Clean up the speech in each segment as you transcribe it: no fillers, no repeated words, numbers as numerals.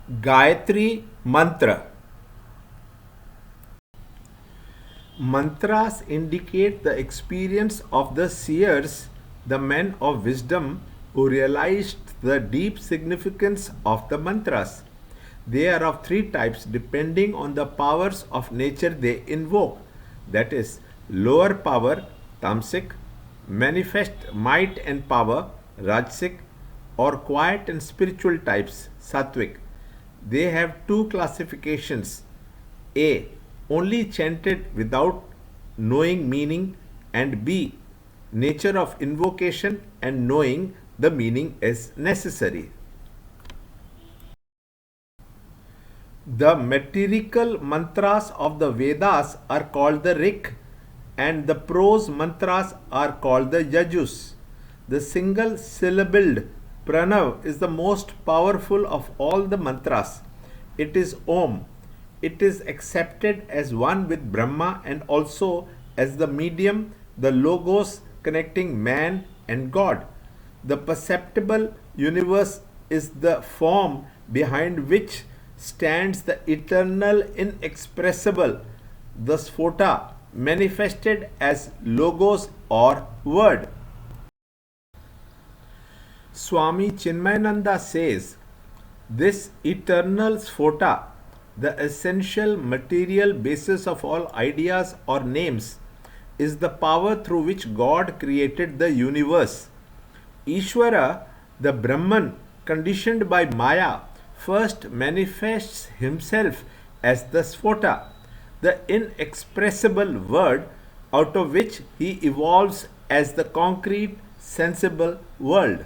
Gayatri Mantra. Mantras indicate the experience of the seers, the men of wisdom who realized the deep significance of the mantras. They are of three types depending on the powers of nature they invoke, that is, lower power, tamasic, manifest might and power, rajasic, or quiet and spiritual types, sattvic. They have two classifications: A. Only chanted without knowing meaning, and B. Nature of invocation and knowing the meaning is necessary. The metrical mantras of the Vedas are called the Rik, and the prose mantras are called the Yajus. The single syllabled Pranav is the most powerful of all the mantras. It is Om. It is accepted as one with Brahma and also as the medium, the logos connecting man and God. The perceptible universe is the form behind which stands the eternal inexpressible, the Sphota, manifested as logos or word. Swami Chinmayananda says, this eternal Sphota, the essential material basis of all ideas or names, is the power through which God created the universe. Ishvara, the Brahman, conditioned by Maya, first manifests himself as the Sphota, the inexpressible word out of which he evolves as the concrete, sensible world.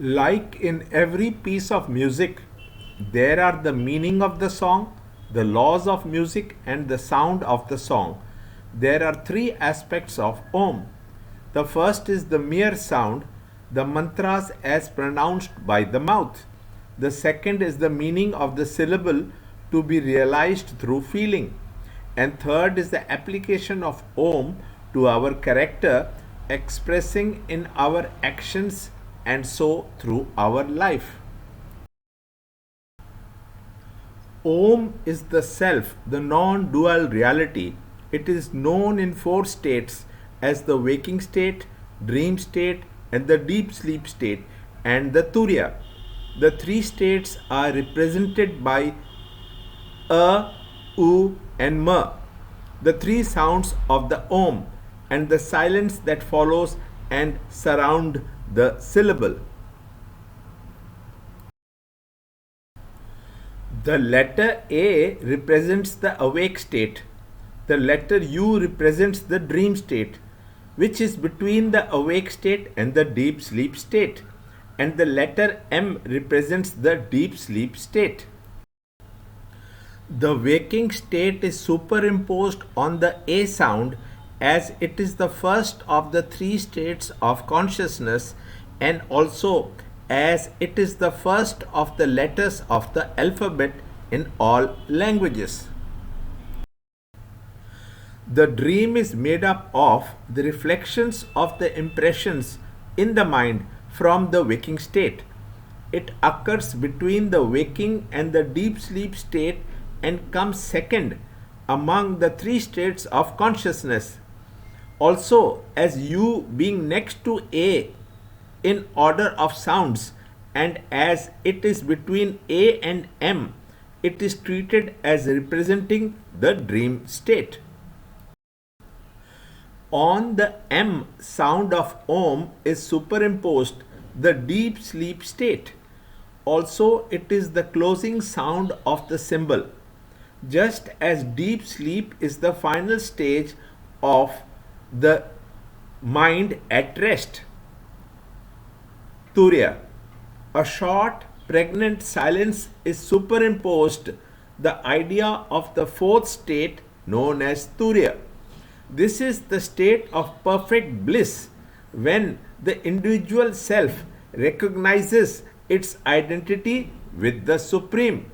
Like in every piece of music, there are the meaning of the song, the laws of music, and the sound of the song. There are three aspects of Om. The first is the mere sound, the mantras as pronounced by the mouth. The second is the meaning of the syllable to be realized through feeling. And third is the application of Om to our character, expressing in our actions and so through our life. Om is the self, the non dual reality. It is known in four states as the waking state, dream state, and the deep sleep state, and the Turiya. The three states are represented by A, U, and Ma, the three sounds of the Om, and the silence that follows and surround the syllable. The letter A represents the awake state. The letter U represents the dream state, which is between the awake state and the deep sleep state. And the letter M represents the deep sleep state. The waking state is superimposed on the A sound as it is the first of the three states of consciousness and also as it is the first of the letters of the alphabet in all languages. The dream is made up of the reflections of the impressions in the mind from the waking state. It occurs between the waking and the deep sleep state and comes second among the three states of consciousness. Also, as U being next to A in order of sounds, and as it is between A and M, it is treated as representing the dream state. On the M sound of Om is superimposed the deep sleep state. Also, it is the closing sound of the symbol. Just as deep sleep is the final stage of the mind at rest. Turiya. A short, pregnant silence is superimposed the idea of the fourth state known as Turiya. This is the state of perfect bliss when the individual self recognizes its identity with the Supreme.